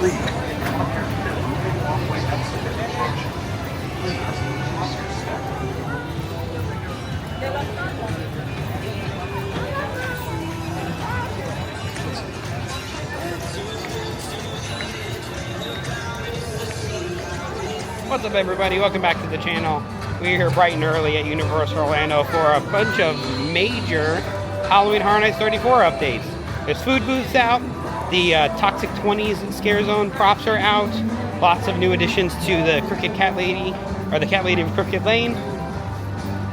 What's up, everybody? Welcome back to the channel. We're here bright and early at Universal Orlando for a bunch of major Halloween Horror Nights 34 updates. There's food booths out, the Toxic 20s Scare Zone props are out, lots of new additions to the Crooked Cat Lady, or the Cat Lady of Crooked Lane,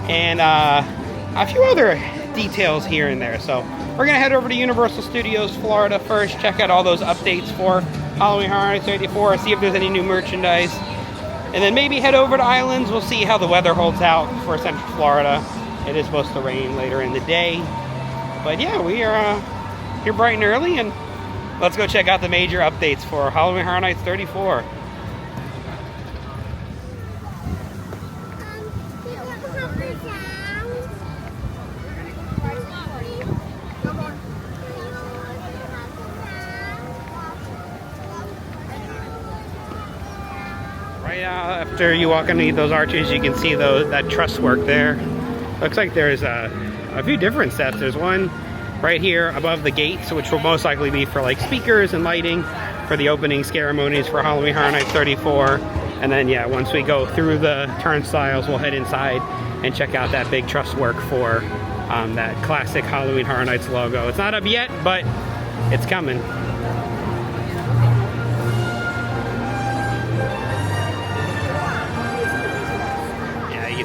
and a few other details here and there. So we're gonna head over to Universal Studios Florida first, check out all those updates for Halloween Horror Nights 34, see if there's any new merchandise. And then maybe head over to Islands. We'll see how the weather holds out for Central Florida. It is supposed to rain later in the day. But yeah, we are here bright and early, and let's go check out the major updates for Halloween Horror Nights 34. Right after you walk underneath those arches, you can see that truss work there. Looks like there's a few different sets. There's one right here above the gates, which will most likely be for like speakers and lighting for the opening ceremonies for Halloween Horror Nights 34. And then yeah, once we go through the turnstiles, we'll head inside and check out that big truss work for that classic Halloween Horror Nights logo. It's not up yet, but it's coming.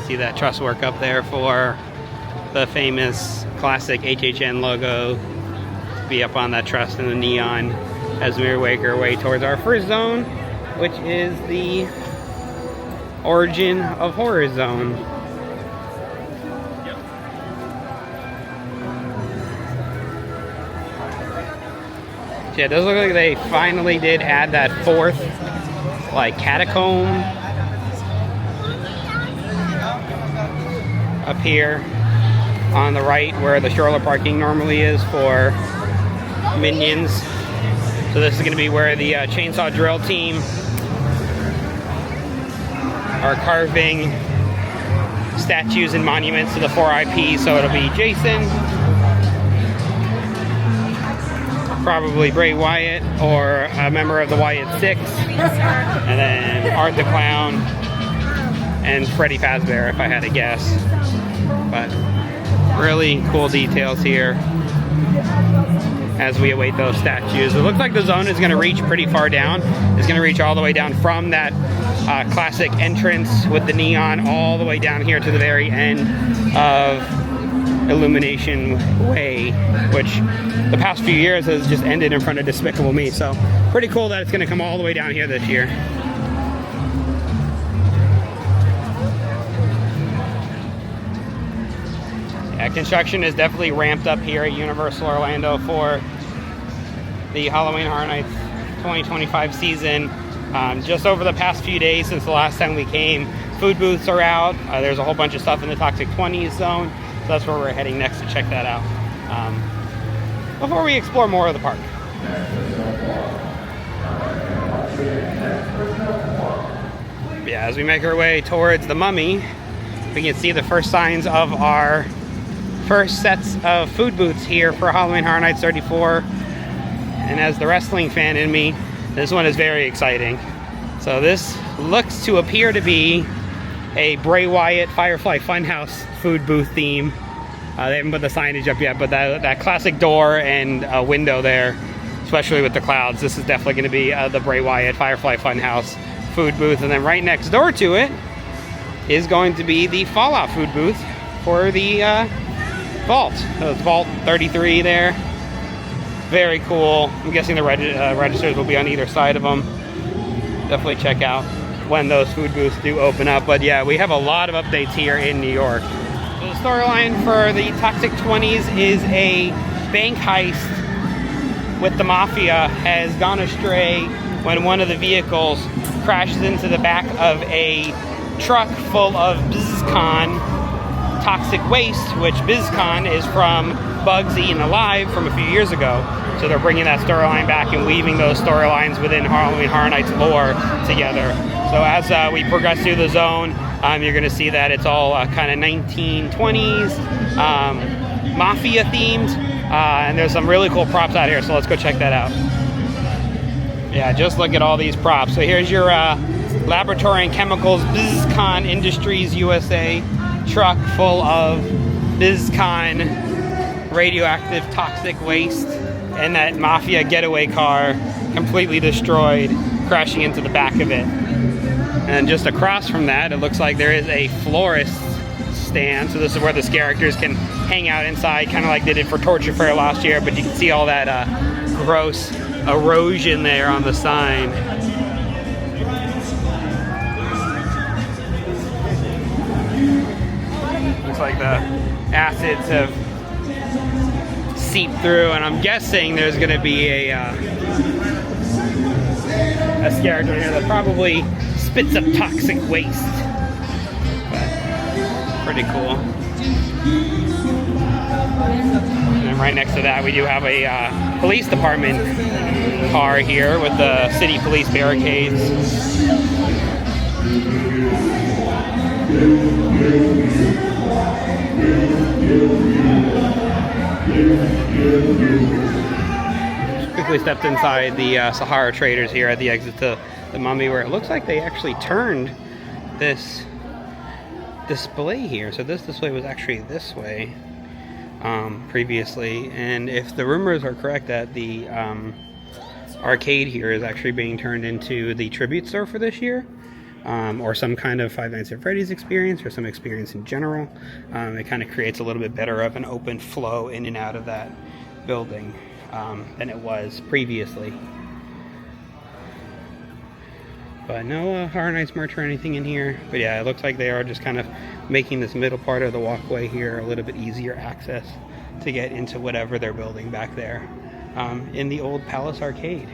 See that truss work up there for the famous classic HHN logo to be up on that truss in the neon as we make our way towards our first zone, which is the Origin of Horror zone. Yeah, it does look like they finally did add that fourth like catacomb up here on the right where the stroller parking normally is for Minions. So this is going to be where the chainsaw drill team are carving statues and monuments to the 4 IPs. So it'll be Jason, probably Bray Wyatt or a member of the Wyatt Six, and then Art the Clown and Freddy Fazbear, if I had to guess. But really cool details here as we await those statues. It looks like the zone is going to reach pretty far down. It's going to reach all the way down from that classic entrance with the neon all the way down here to the very end of Illumination Way, which the past few years has just ended in front of Despicable Me. So pretty cool that it's going to come all the way down here this year. Construction is definitely ramped up here at Universal Orlando for the Halloween Horror Nights 2025 season. Just over the past few days since the last time we came, food booths are out. There's a whole bunch of stuff in the Toxic 20s zone, so that's where we're heading next to check that out before we explore more of the park. Yeah, as we make our way towards the Mummy, we can see the first signs of our first sets of food booths here for Halloween Horror Nights 34. And as the wrestling fan in me, this one is very exciting. So this looks to appear to be a Bray Wyatt Firefly Funhouse food booth theme. They haven't put the signage up yet, but that classic door and window there, especially with the clouds, this is definitely going to be the Bray Wyatt Firefly Funhouse food booth. And then right next door to it is going to be the Fallout food booth for the Vault. So it's Vault 33 there. Very cool. I'm guessing the registers will be on either side of them. Definitely check out when those food booths do open up. But yeah, we have a lot of updates here in New York. So the storyline for the Toxic 20s is a bank heist with the Mafia has gone astray when one of the vehicles crashes into the back of a truck full of BlizzCon toxic waste, which BlizzCon is from Bugs Eaten Alive from a few years ago. So So they're bringing that storyline back and weaving those storylines within Halloween Horror Nights lore together. So as we progress through the zone, you're going to see that it's all kind of 1920s, mafia themed, and there's some really cool props out here. So let's go check that out. Yeah, just look at all these props. So here's your Laboratory and Chemicals BizCon Industries USA truck full of BizCon radioactive toxic waste, and that mafia getaway car completely destroyed, crashing into the back of it. And just across from that, it looks like there is a florist stand. So this is where the characters can hang out inside, kind of like they did for Torture Fair last year, but you can see all that gross erosion there on the sign. Looks like the acids have seeped through, and I'm guessing there's going to be a character here that probably spits up toxic waste. But pretty cool. And right next to that, we do have a police department car here with the city police barricades. Quickly stepped inside the Sahara Traders here at the exit to the Mummy, where it looks like they actually turned this display here. So this display was actually this way previously, and if the rumors are correct that the arcade here is actually being turned into the tribute store for this year, or some kind of Five Nights at Freddy's experience, or some experience in general, it kind of creates a little bit better of an open flow in and out of that building than it was previously. But no Horror Nights merch or anything in here. But yeah, it looks like they are just kind of making this middle part of the walkway here a little bit easier access to get into whatever they're building back there in the old Palace Arcade.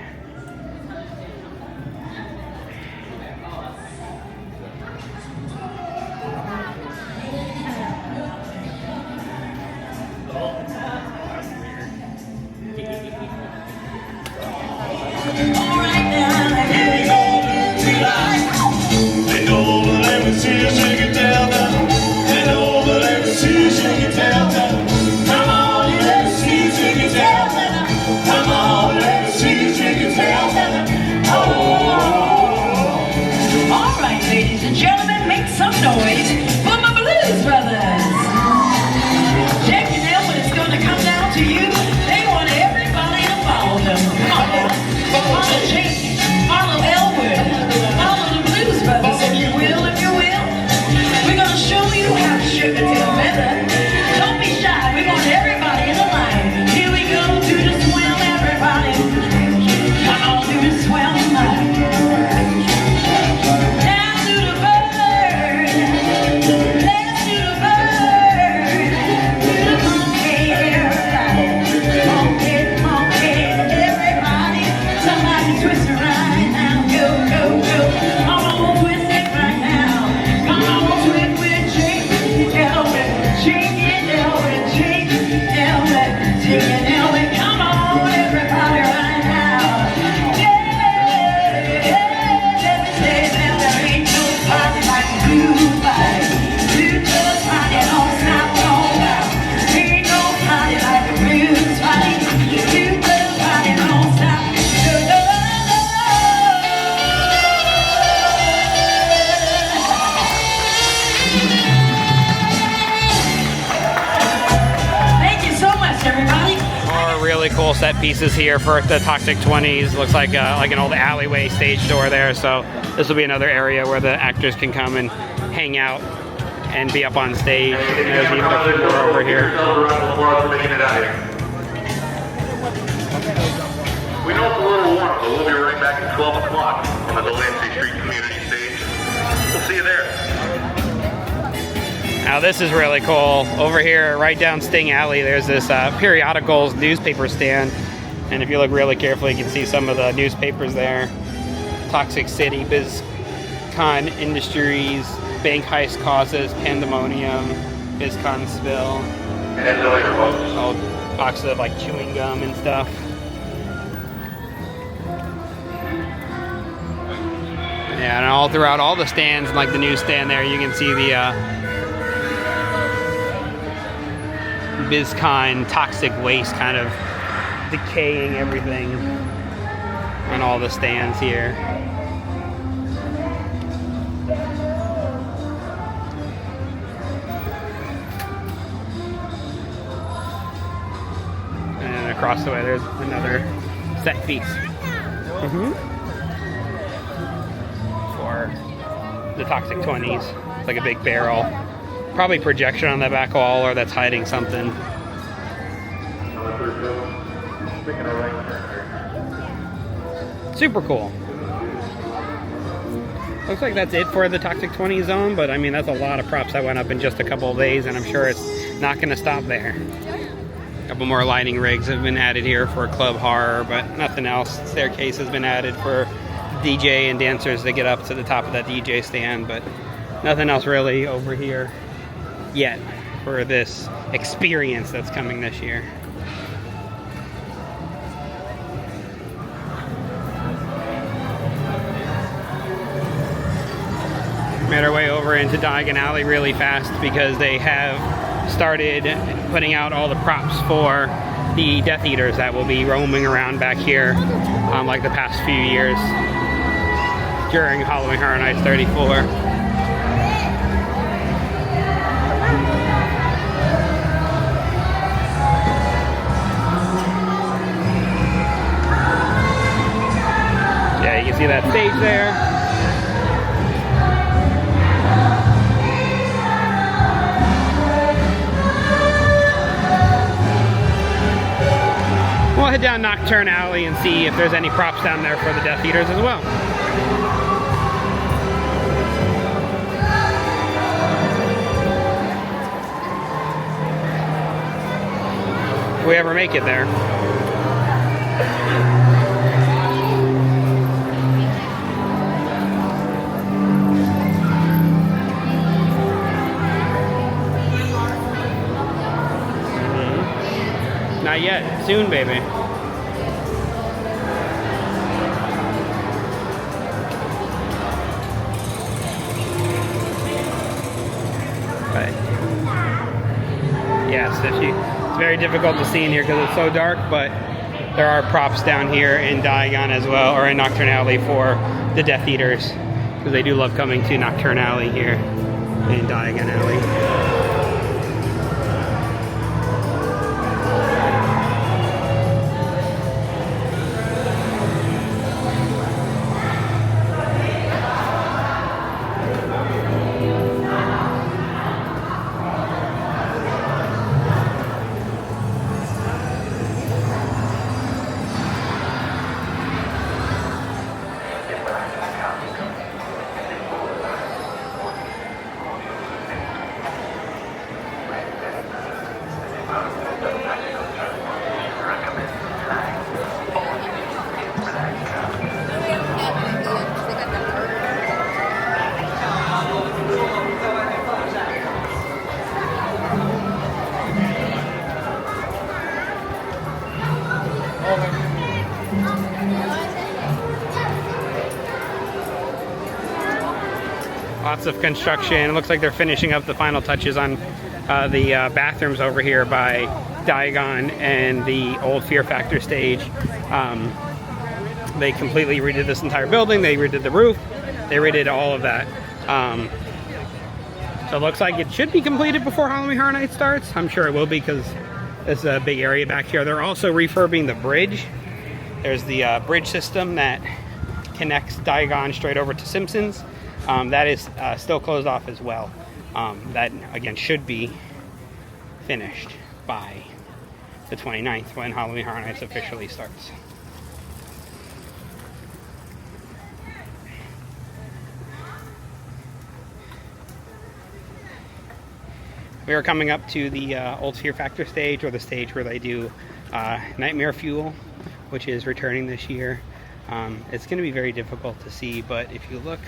Cool set pieces here for the Toxic 20s. Looks like an old alleyway stage door there, so this will be another area where the actors can come and hang out and be up on stage. There's even a few more over here. We know it's a little warm, but we'll be right back at 12 o'clock on the Delancey Street Community Stage. We'll see you there. Now this is really cool. Over here, right down Sting Alley, there's this periodicals newspaper stand. And if you look really carefully, you can see some of the newspapers there. Toxic City, BizCon Industries, Bank Heist Causes, Pandemonium, BizCon Spill. Old boxes of like chewing gum and stuff. Yeah, and all throughout all the stands, like the newsstand there, you can see the BizCon toxic waste kind of decaying everything on all the stands here. And across the way, there's another set piece. For the Toxic 20s. It's like a big barrel. Probably projection on the back wall, or that's hiding something. Super cool. Looks like that's it for the Toxic 20 zone, but I mean, that's a lot of props that went up in just a couple of days, and I'm sure it's not going to stop there. A couple more lighting rigs have been added here for Club Horror, but nothing else. Staircase has been added for DJ and dancers to get up to the top of that DJ stand, but nothing else really over here yet for this experience that's coming this year. Made our way over into Diagon Alley really fast because they have started putting out all the props for the Death Eaters that will be roaming around back here like the past few years during Halloween Horror Nights 34. Yeah, you can see that stage there. We'll head down Nocturne Alley and see if there's any props down there for the Death Eaters as well. If we ever make it there. Not yet. Soon, baby. But yes, it's very difficult to see in here because it's so dark, but there are props down here in Diagon as well, or in Nocturne Alley for the Death Eaters, because they do love coming to Nocturne Alley here in Diagon Alley. Lots of construction. It looks like they're finishing up the final touches on the bathrooms over here by Diagon and the old Fear Factor stage. They completely redid this entire building. They redid the roof. They redid all of that. So it looks like it should be completed before Halloween Horror Nights starts. I'm sure it will be because there's a big area back here. They're also refurbing the bridge. There's the bridge system that connects Diagon straight over to Simpsons. That is still closed off as well. That, again, should be finished by the 29th when Halloween Horror Nights officially starts. We are coming up to the old Fear Factor stage, or the stage where they do Nightmare Fuel, which is returning this year. It's going to be very difficult to see, but if you look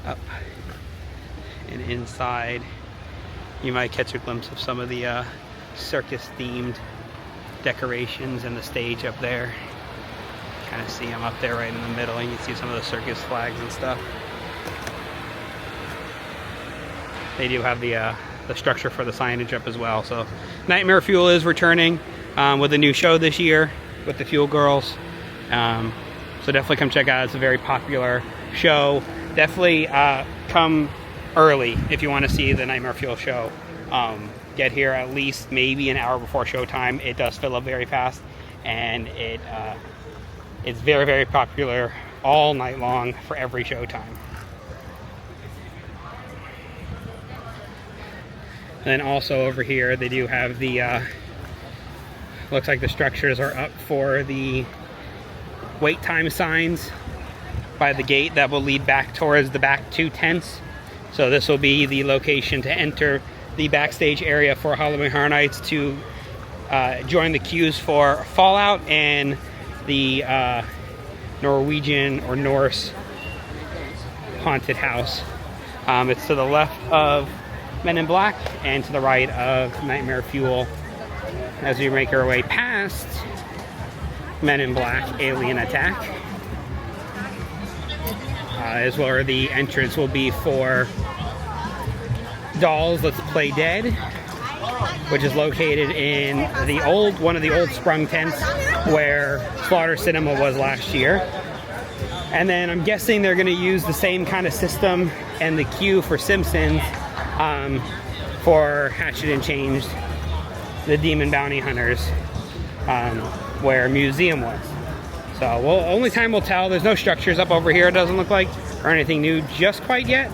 up and inside, you might catch a glimpse of some of the circus themed decorations and the stage up there. Kind of see them up there right in the middle. You can see some of the circus flags and stuff. They do have the structure for the signage up as well. So Nightmare Fuel is returning with a new show this year with the Fuel Girls. So definitely come check out. It's a very popular show. Definitely come early if you want to see the Nightmare Fuel show. Get here at least maybe an hour before showtime. It does fill up very fast, and it's very, very popular all night long for every showtime. And then also over here they do have the looks like the structures are up for the wait time signs by the gate that will lead back towards the back 2 tents. So this will be the location to enter the backstage area for Halloween Horror Nights to join the queues for Fallout and the Norwegian or Norse haunted house. It's to the left of Men in Black and to the right of Nightmare Fuel as we make our way past Men in Black Alien Attack. As well as the entrance will be for Dolls Let's Play Dead, which is located in one of the old Sprung tents where Slaughter Cinema was last year. And then I'm guessing they're going to use the same kind of system and the queue for Simpsons for Hatchet and Changed, the Demon Bounty Hunters, where Museum was. So only time will tell. There's no structures up over here, it doesn't look like, or anything new just quite yet.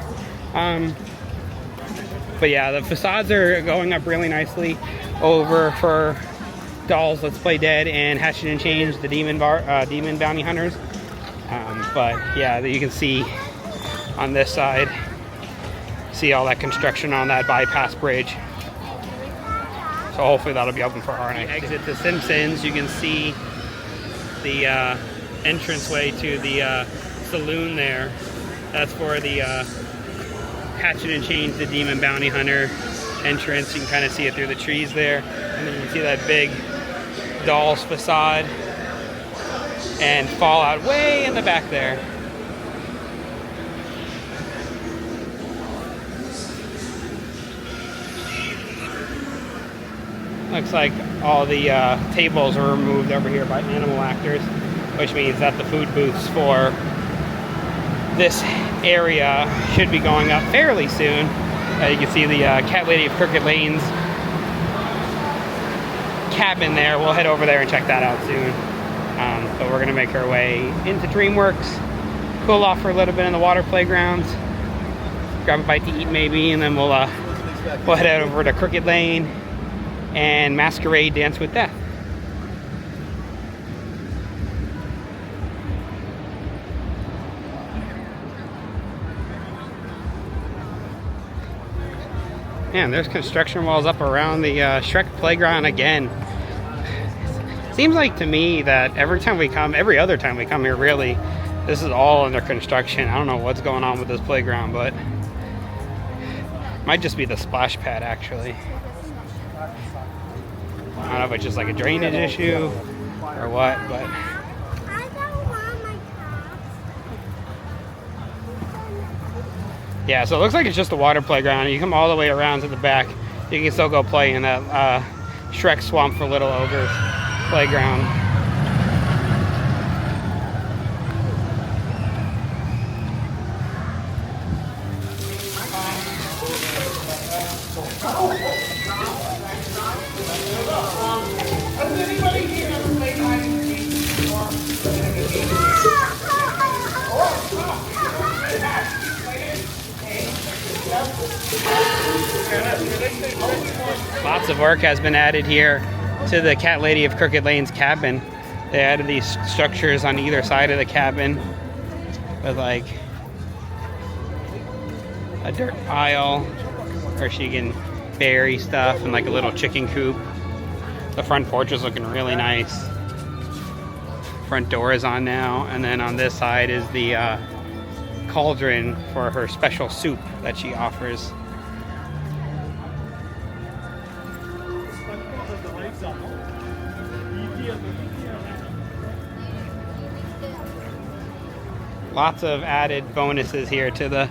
But yeah, the facades are going up really nicely over for Dolls Let's Play Dead and Hatchet and Change, the Demon Bounty Hunters. But yeah, you can see on this side, see all that construction on that bypass bridge. So hopefully that'll be open for Horror Nights. Exit the Simpsons, you can see the entranceway to the saloon there. That's for the Hatchet and Change, the Demon Bounty Hunter entrance. You can kind of see it through the trees there. And then you can see that big Dolls facade and Fallout way in the back there. Looks like all the tables are removed over here by animal actors, which means that the food booths for this area should be going up fairly soon. You can see the Cat Lady of Crooked Lane's cabin there. We'll head over there and check that out soon. But we're gonna make our way into DreamWorks, cool off for a little bit in the water playgrounds, grab a bite to eat maybe, and then we'll head over to Crooked Lane and Masquerade Dance with Death. Man, there's construction walls up around the Shrek playground again. Seems like to me that every other time we come here really, this is all under construction. I don't know what's going on with this playground, but it might just be the splash pad actually. I don't know if it's just like a drainage issue or what, but yeah, so it looks like it's just a water playground. You come all the way around to the back, you can still go play in that Shrek Swamp for Little Ogres playground. Lots of work has been added here to the Cat Lady of Crooked Lane's cabin. They added these structures on either side of the cabin with like a dirt pile where she can bury stuff and like a little chicken coop. The front porch is looking really nice. Front door is on now, and then on this side is the cauldron for her special soup that she offers. Lots of added bonuses here to the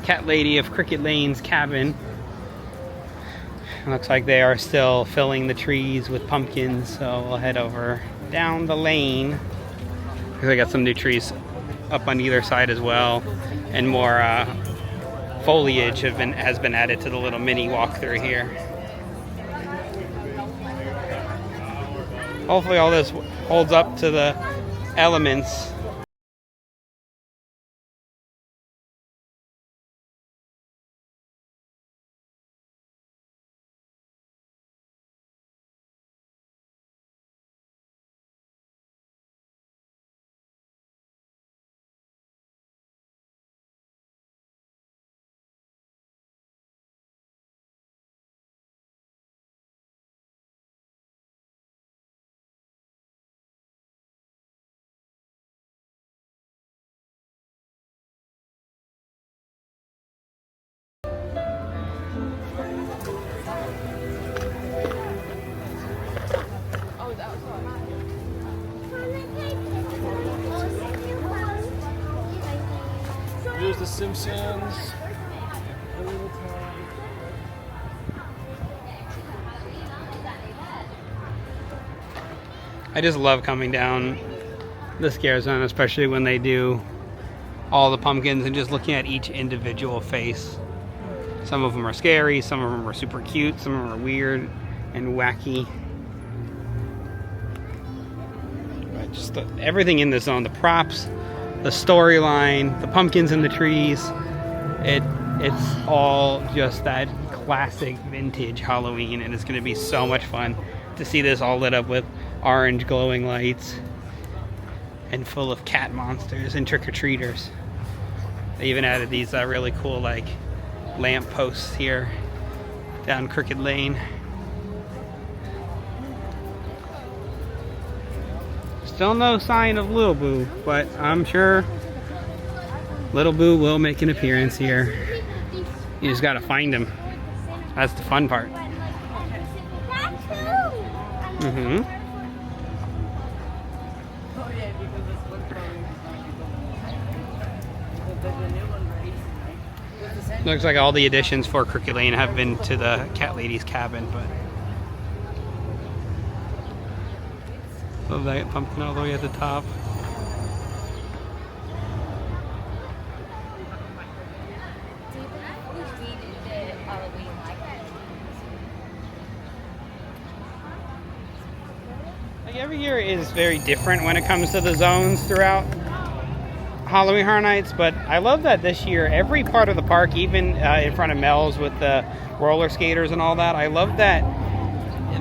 Cat Lady of Cricket Lane's cabin. Looks like they are still filling the trees with pumpkins, so we'll head over down the lane. Because I got some new trees up on either side as well, and more foliage has been added to the little mini walkthrough here. Hopefully all this holds up to the elements. Here's the Simpsons. I just love coming down the scare zone, especially when they do all the pumpkins and just looking at each individual face. Some of them are scary, some of them are super cute, some of them are weird and wacky. But just everything in the zone, the props, the storyline, the pumpkins in the trees, it's all just that classic vintage Halloween, and it's going to be so much fun to see this all lit up with orange glowing lights and full of cat monsters and trick-or-treaters. They even added these really cool like lamp posts here down Crooked Lane. Still no sign of Little Boo, but I'm sure Little Boo will make an appearance here. You just gotta find him. That's the fun part. Looks like all the additions for Crooked Lane have been to the Cat Lady's cabin, but love that pumpkin all the way at the top. Like every year is very different when it comes to the zones throughout Halloween Horror Nights, but I love that this year every part of the park, even in front of Mel's with the roller skaters and all that, I love that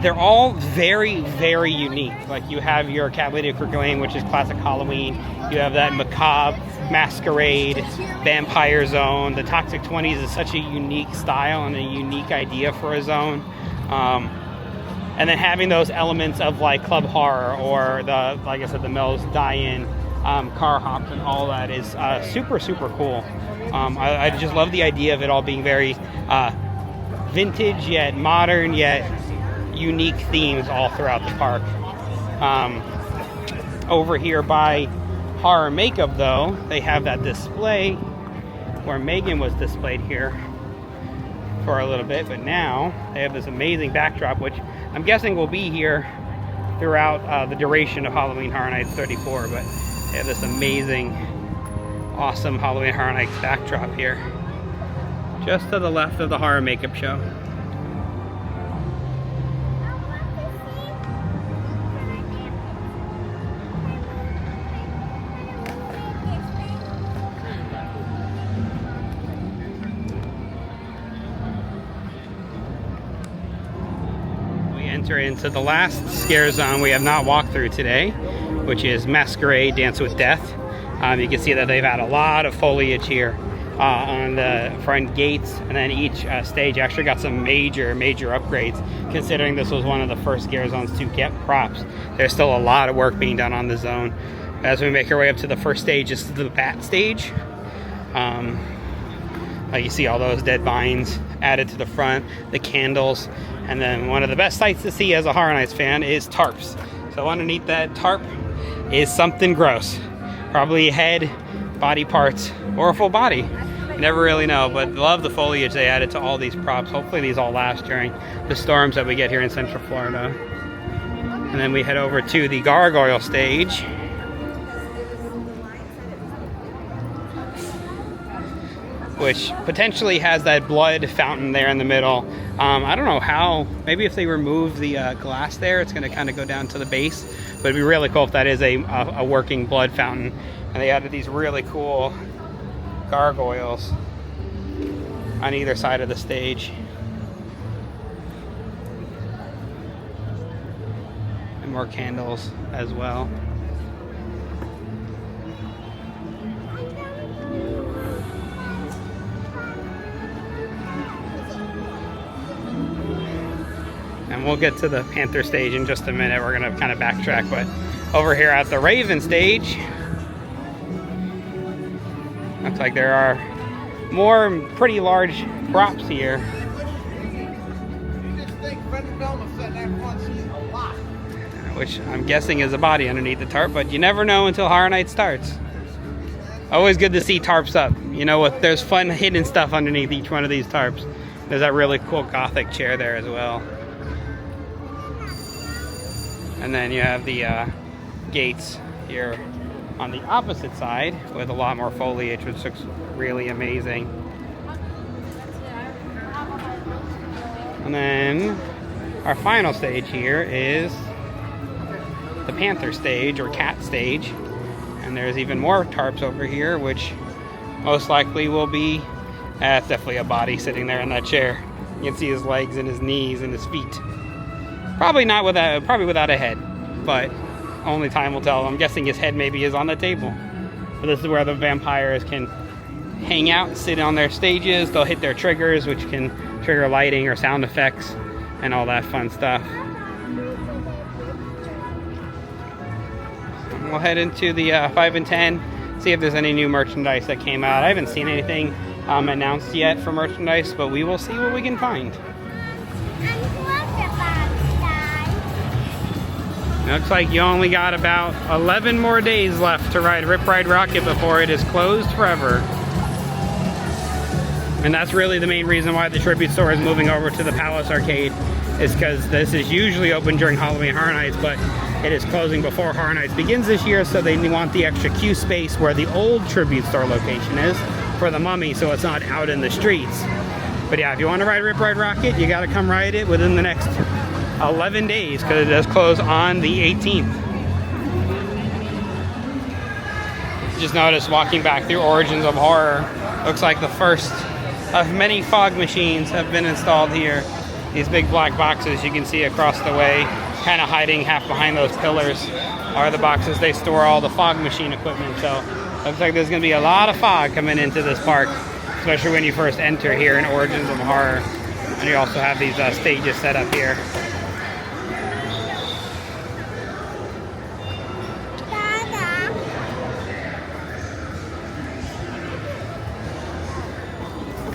they're all very, very unique. Like you have your Cat Lady of Crooked Lane, which is classic Halloween. You have that macabre masquerade vampire zone. The Toxic 20s is such a unique style and a unique idea for a zone. And then having those elements of like club horror or the, like I said, the Mel's die-in car hops and all that is super, super cool. I just love the idea of it all being very vintage yet modern yet unique themes all throughout the park. Over here by Horror Makeup though, they have that display where Megan was displayed here for a little bit, but now they have this amazing backdrop which I'm guessing will be here throughout the duration of Halloween Horror Nights 34, but they have this amazing, awesome Halloween Horror Nights backdrop here, just to the left of the Horror Makeup show. We enter into the last scare zone we have not walked through today, which is Masquerade Dance with Death. You can see that they've had a lot of foliage here on the front gates, and then each stage actually got some major upgrades, considering this was one of the first scare zones to get props. There's still a lot of work being done on the zone. As we make our way up to the first stage, this is the Bat stage. Like you see all those dead vines added to the front, the candles, and then one of the best sights to see as a Horror Nights fan is tarps. So underneath that tarp is something gross. Probably head, body parts, or a full body. You never really know, but love the foliage they added to all these props. Hopefully these all last during the storms that we get here in Central Florida. And then we head over to the gargoyle stage, which potentially has that blood fountain there in the middle. I don't know how, maybe if they remove the glass there, it's gonna kind of go down to the base, but it'd be really cool if that is a working blood fountain. And they added these really cool gargoyles on either side of the stage. And more candles as well. And we'll get to the Panther stage in just a minute. We're gonna kind of backtrack, but over here at the Raven stage, looks like there are more pretty large props here. Which I'm guessing is a body underneath the tarp, but you never know until Horror Night starts. Always good to see tarps up. You know what? There's fun hidden stuff underneath each one of these tarps. There's that really cool Gothic chair there as well. And then you have the gates here on the opposite side with a lot more foliage, which looks really amazing. And then our final stage here is the Panther stage, or cat stage. And there's even more tarps over here, which most likely will be, it's definitely a body sitting there in that chair. You can see his legs and his knees and his feet. Probably without a head, but only time will tell. I'm guessing his head maybe is on the table. But this is where the vampires can hang out, sit on their stages. They'll hit their triggers, which can trigger lighting or sound effects and all that fun stuff. We'll head into the 5 and 10, see if there's any new merchandise that came out. I haven't seen anything announced yet for merchandise, but we will see what we can find. Looks like you only got about 11 more days left to ride Rip Ride Rockit before it is closed forever. And that's really the main reason why the Tribute Store is moving over to the Palace Arcade, is because this is usually open during Halloween Horror Nights, but it is closing before Horror Nights begins this year, so they want the extra queue space where the old Tribute Store location is for the Mummy, so it's not out in the streets. But yeah, if you want to ride Rip Ride Rockit, you got to come ride it within the next 11 days, because it does close on the 18th. Just noticed walking back through Origins of Horror, looks like the first of many fog machines have been installed here. These big black boxes you can see across the way, kind of hiding half behind those pillars, are the boxes they store all the fog machine equipment. So looks like there's going to be a lot of fog coming into this park, especially when you first enter here in Origins of Horror. And you also have these stages set up here.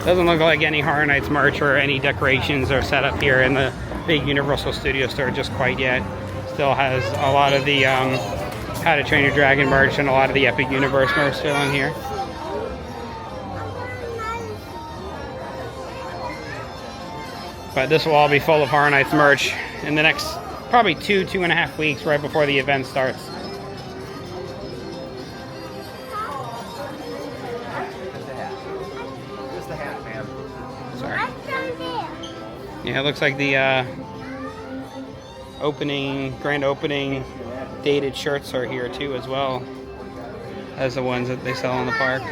Doesn't look like any Horror Nights merch or any decorations are set up here in the big Universal Studio Store just quite yet. Still has a lot of the How to Train Your Dragon merch and a lot of the Epic Universe merch still in here. But this will all be full of Horror Nights merch in the next probably 2.5 weeks, right before the event starts. Yeah, it looks like the grand opening dated shirts are here too as well as the ones that they sell in the park.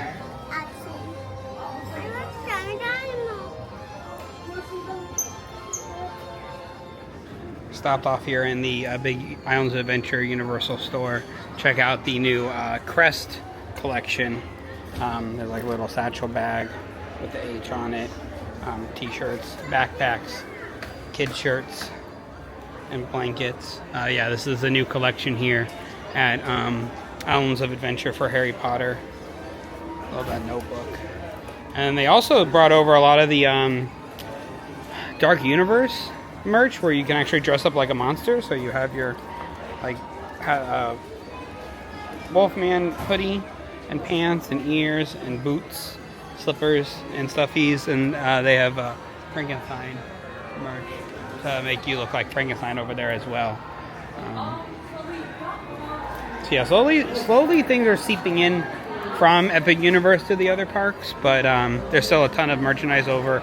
Stopped off here in the big Islands of Adventure Universal Store. Check out the new Crest collection. There's like a little satchel bag with the H on it. T-shirts, backpacks, kid shirts, and blankets. Yeah, this is the new collection here at Islands of Adventure for Harry Potter. Love that notebook. And they also brought over a lot of the Dark Universe merch, where you can actually dress up like a monster. So you have your like Wolfman hoodie and pants and ears and boots, slippers and stuffies, and they have Frankenstein merch to make you look like Frankenstein over there as well. So yeah, slowly things are seeping in from Epic Universe to the other parks, but there's still a ton of merchandise over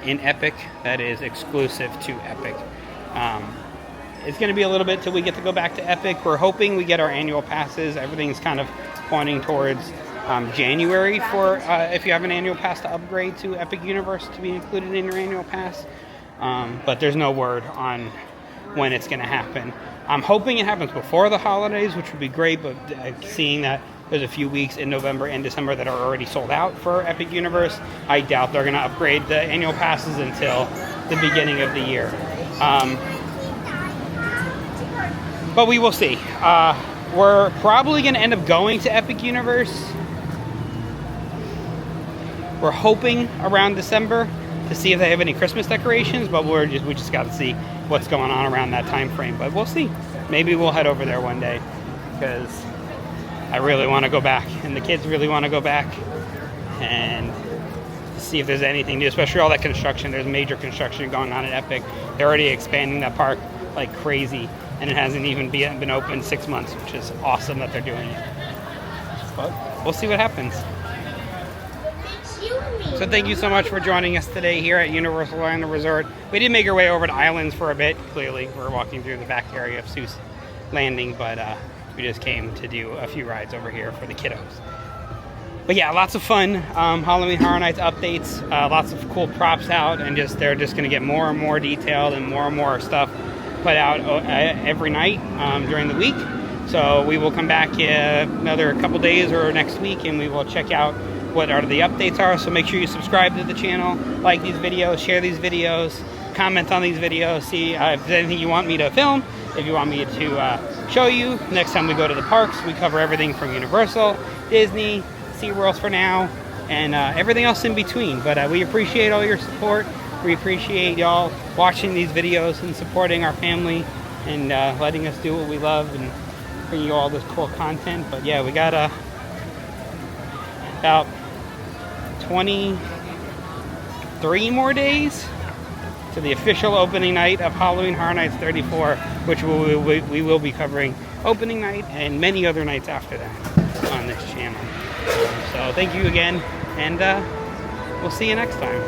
in Epic that is exclusive to Epic. It's going to be a little bit till we get to go back to Epic. We're hoping we get our annual passes. Everything's kind of pointing towards January for if you have an annual pass to upgrade to Epic Universe to be included in your annual pass. But there's no word on when it's going to happen. I'm hoping it happens before the holidays, which would be great, but seeing that there's a few weeks in November and December that are already sold out for Epic Universe, I doubt they're going to upgrade the annual passes until the beginning of the year. But we will see. We're probably going to end up going to Epic Universe. We're hoping around December to see if they have any Christmas decorations, but we just got to see what's going on around that time frame. But we'll see. Maybe we'll head over there one day because I really want to go back, and the kids really want to go back and see if there's anything new, especially all that construction. There's major construction going on at Epic. They're already expanding that park like crazy, and it hasn't even been open 6 months, which is awesome that they're doing it. But we'll see what happens. So thank you so much for joining us today here at Universal Orlando Resort. We did make our way over to Islands for a bit. Clearly, we're walking through the back area of Seuss Landing, but we just came to do a few rides over here for the kiddos. But yeah, lots of fun Halloween Horror Nights updates, lots of cool props out, and they're just going to get more and more detailed and more stuff put out every night during the week. So we will come back another couple days or next week, and we will check out what the updates are. So make sure you subscribe to the channel, like these videos, share these videos, comment on these videos, see if there's anything you want me to film, if you want me to show you. Next time we go to the parks, we cover everything from Universal, Disney, SeaWorld for now, and everything else in between. But we appreciate all your support. We appreciate y'all watching these videos and supporting our family and letting us do what we love and bring you all this cool content. But yeah, we got about 23 more days to the official opening night of Halloween Horror Nights 34, which we will be covering opening night and many other nights after that on this channel. So thank you again, and we'll see you next time.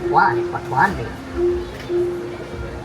Why? Why?